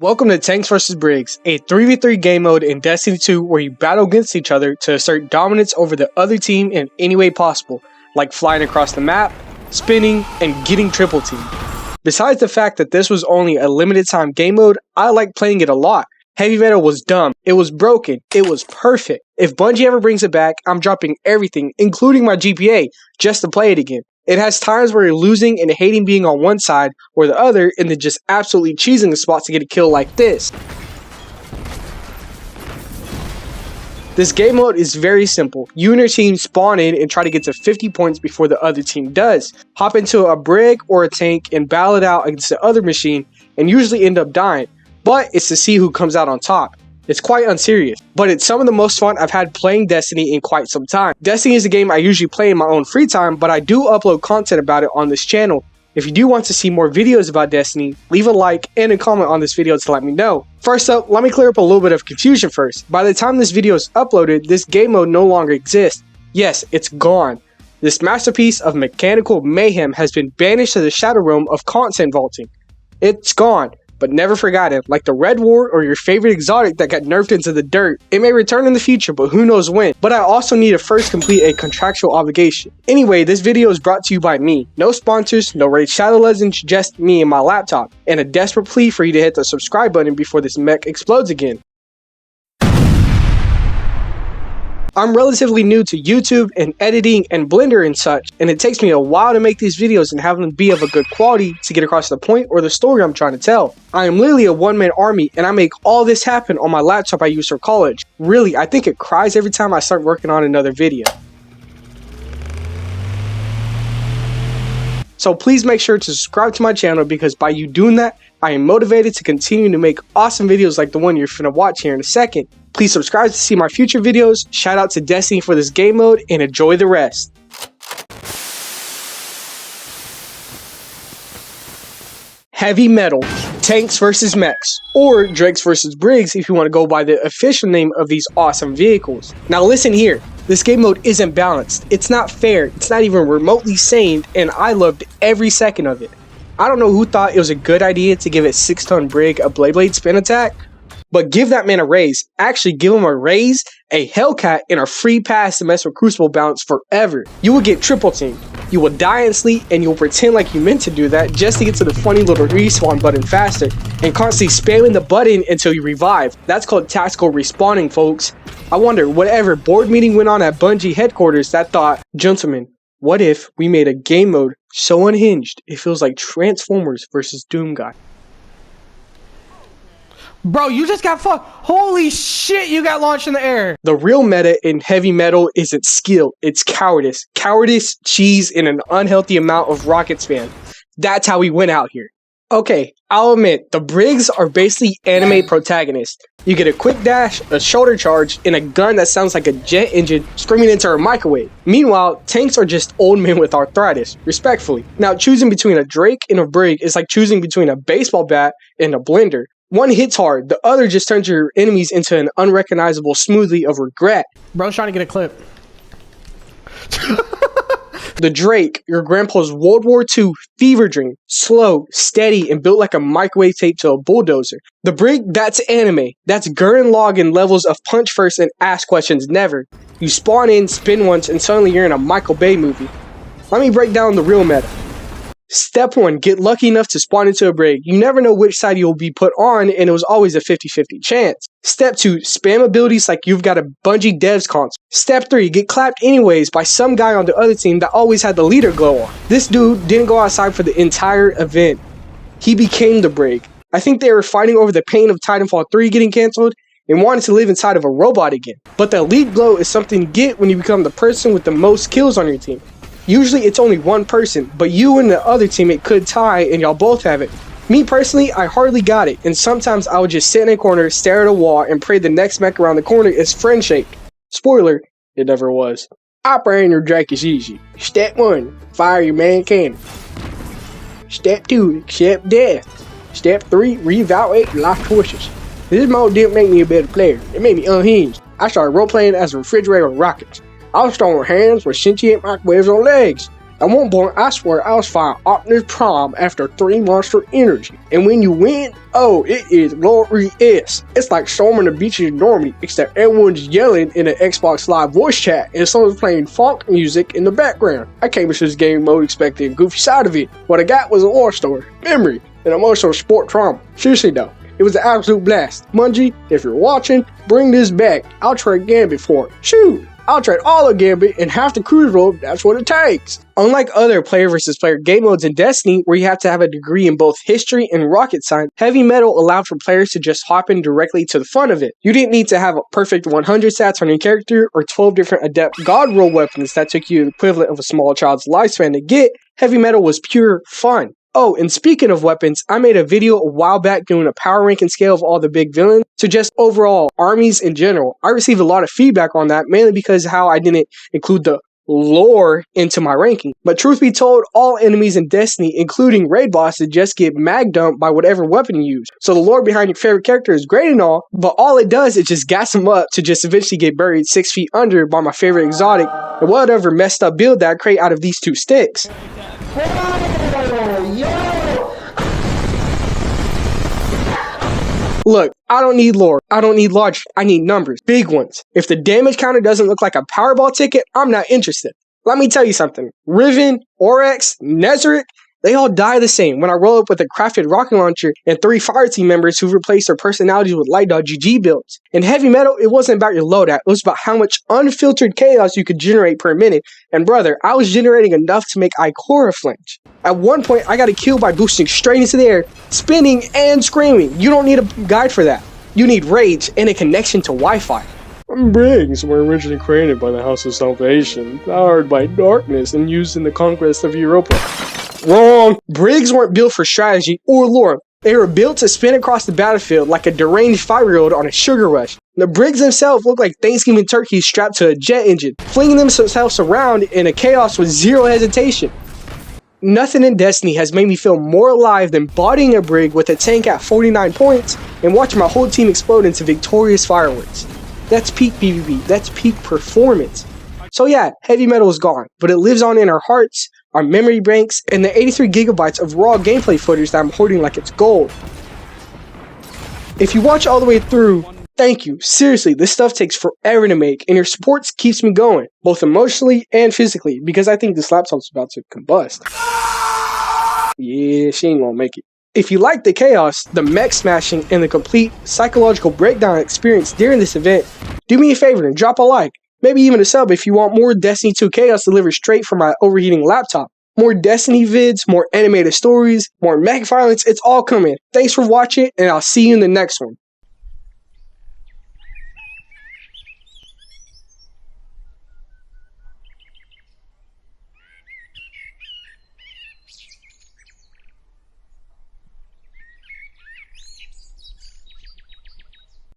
Welcome to Tanks vs. Brigs, a 3v3 game mode in Destiny 2 where you battle against each other to assert dominance over the other team in any way possible, like flying across the map, spinning, and getting triple teamed. Besides the fact that this was only a limited time game mode, I like playing it a lot. Heavy Metal was dumb, it was broken, it was perfect. If Bungie ever brings it back, I'm dropping everything, including my GPA, just to play it again. It has times where you're losing and hating being on one side or the other and then just absolutely cheesing the spots to get a kill like this. This game mode is very simple. You and your team spawn in and try to get to 50 points before the other team does. Hop into a brig or a tank and battle it out against the other machine and usually end up dying. But it's to see who comes out on top. It's quite unserious, but it's some of the most fun I've had playing Destiny in quite some time. Destiny is a game I usually play in my own free time, but I do upload content about it on this channel. If you do want to see more videos about Destiny, leave a like and a comment on this video to let me know. First up, let me clear up a little bit of confusion first. By the time this video is uploaded, this game mode no longer exists. Yes, it's gone. This masterpiece of mechanical mayhem has been banished to the shadow realm of content vaulting. It's gone, but never forgotten, like the Red War or your favorite exotic that got nerfed into the dirt. It may return in the future, but who knows when. But I also need to first complete a contractual obligation. Anyway, this video is brought to you by me. No sponsors, no Raid Shadow Legends, just me and my laptop. And a desperate plea for you to hit the subscribe button before this mech explodes again. I'm relatively new to YouTube and editing and Blender and such, and it takes me a while to make these videos and have them be of a good quality to get across the point or the story I'm trying to tell. I am literally a one-man army and I make all this happen on my laptop I use for college. Really, I think it cries every time I start working on another video. So please make sure to subscribe to my channel because by you doing that, I am motivated to continue to make awesome videos like the one you're finna watch here in a second. Please subscribe to see my future videos, shout out to Destiny for this game mode, and enjoy the rest. Heavy Metal, Tanks vs. Mechs, or Drakes vs. Brigs if you want to go by the official name of these awesome vehicles. Now listen here, this game mode isn't balanced, it's not fair, it's not even remotely sane, and I loved every second of it. I don't know who thought it was a good idea to give a 6-ton brig a blade spin attack, but give that man a raise. Actually give him a raise, a Hellcat, and a free pass to mess with Crucible balance forever. You will get triple teamed. You will die in sleep and you'll pretend like you meant to do that just to get to the funny little respawn button faster and constantly spamming the button until you revive. That's called tactical respawning, folks. I wonder, whatever board meeting went on at Bungie headquarters that thought, gentlemen, what if we made a game mode so unhinged it feels like Transformers versus Doom Guy? Bro, you just got fucked. Holy shit, you got launched in the air. The real meta in Heavy Metal isn't skill, it's cowardice. Cowardice, cheese, and an unhealthy amount of rocket spam. That's how we went out here. Okay, I'll admit, the Brigs are basically anime protagonists. You get a quick dash, a shoulder charge, and a gun that sounds like a jet engine screaming into a microwave. Meanwhile, tanks are just old men with arthritis, respectfully. Now, choosing between a Drake and a Brig is like choosing between a baseball bat and a blender. One hits hard, the other just turns your enemies into an unrecognizable smoothie of regret. Bro's trying to get a clip. The Drake, your grandpa's World War II fever dream, slow, steady, and built like a microwave tape to a bulldozer. The Brig, that's anime. That's Gurren Lagann levels of punch first and ask questions never. You spawn in, spin once, and suddenly you're in a Michael Bay movie. Let me break down the real meta. Step 1, get lucky enough to spawn into a brig. You never know which side you'll be put on, and it was always a 50-50 chance. Step 2, spam abilities like you've got a Bungie devs console. Step 3, get clapped anyways by some guy on the other team that always had the leader glow on. This dude didn't go outside for the entire event. He became the brig. I think they were fighting over the pain of Titanfall 3 getting cancelled and wanted to live inside of a robot again. But the elite glow is something you get when you become the person with the most kills on your team. Usually it's only one person, but you and the other teammate could tie and y'all both have it. Me personally, I hardly got it, and sometimes I would just sit in a corner, stare at a wall, and pray the next mech around the corner is friend shaped. Spoiler, it never was. Operating your Drake is easy. Step 1, fire your main cannon. Step 2, accept death. Step 3, reevaluate your life choices. This mode didn't make me a better player, it made me unhinged. I started role-playing as a refrigerator with rockets. I was throwing hands with sentient microwaves on legs. At one point, I swear I was fighting Optimus Prime after 3 Monster Energy. And when you win, oh, it is glorious. It's like storming the beaches in Normandy, except everyone's yelling in an Xbox Live voice chat and someone's playing funk music in the background. I came into this game mode expecting a goofy side of it. What I got was a war story, memory, and emotional sport trauma. Seriously though, it was an absolute blast. Bungie, if you're watching, bring this back. I'll trade Gambit for it. Shoot! I'll trade all of Gambit and half the cruise rope, that's what it takes. Unlike other player versus player game modes in Destiny, where you have to have a degree in both history and rocket science, Heavy Metal allowed for players to just hop in directly to the fun of it. You didn't need to have a perfect 100 stats on your character or 12 different adept god roll weapons that took you the equivalent of a small child's lifespan to get. Heavy Metal was pure fun. Oh, and speaking of weapons, I made a video a while back doing a power ranking scale of all the big villains to just overall armies in general. I received a lot of feedback on that, mainly because how I didn't include the lore into my ranking. But truth be told, all enemies in Destiny, including raid bosses, just get mag dumped by whatever weapon you use. So the lore behind your favorite character is great and all, but all it does is just gas them up to just eventually get buried 6 feet under by my favorite exotic and whatever messed up build that I create out of these 2 sticks. Look, I don't need lore, I don't need logic, I need numbers, big ones. If the damage counter doesn't look like a Powerball ticket, I'm not interested. Let me tell you something, Riven, Oryx, Nezarec, they all die the same when I roll up with a crafted rocket launcher and 3 fire team members who replace their personalities with light.gg builds. In Heavy Metal, it wasn't about your loadout, it was about how much unfiltered chaos you could generate per minute, and brother, I was generating enough to make Ikora flinch. At one point, I got a kill by boosting straight into the air, spinning and screaming. You don't need a guide for that. You need rage and a connection to Wi-Fi. Briggs were originally created by the House of Salvation, powered by darkness and used in the conquest of Europa. Wrong! Briggs weren't built for strategy or lore. They were built to spin across the battlefield like a deranged 5-year-old on a sugar rush. The Briggs themselves look like Thanksgiving turkeys strapped to a jet engine, flinging themselves around in a chaos with zero hesitation. Nothing in Destiny has made me feel more alive than bodying a Brig with a tank at 49 points and watching my whole team explode into victorious fireworks. That's peak PvP, that's peak performance. So yeah, Heavy Metal is gone, but it lives on in our hearts, our memory banks, and the 83 gigabytes of raw gameplay footage that I'm hoarding like it's gold. If you watch all the way through, thank you. Seriously, this stuff takes forever to make, and your support keeps me going, both emotionally and physically, because I think this laptop's about to combust. Yeah, she ain't gonna make it. If you like the chaos, the mech smashing, and the complete psychological breakdown experience during this event, do me a favor and drop a like. Maybe even a sub if you want more Destiny 2 chaos delivered straight from my overheating laptop. More Destiny vids, more animated stories, more mech violence, it's all coming. Thanks for watching, and I'll see you in the next one.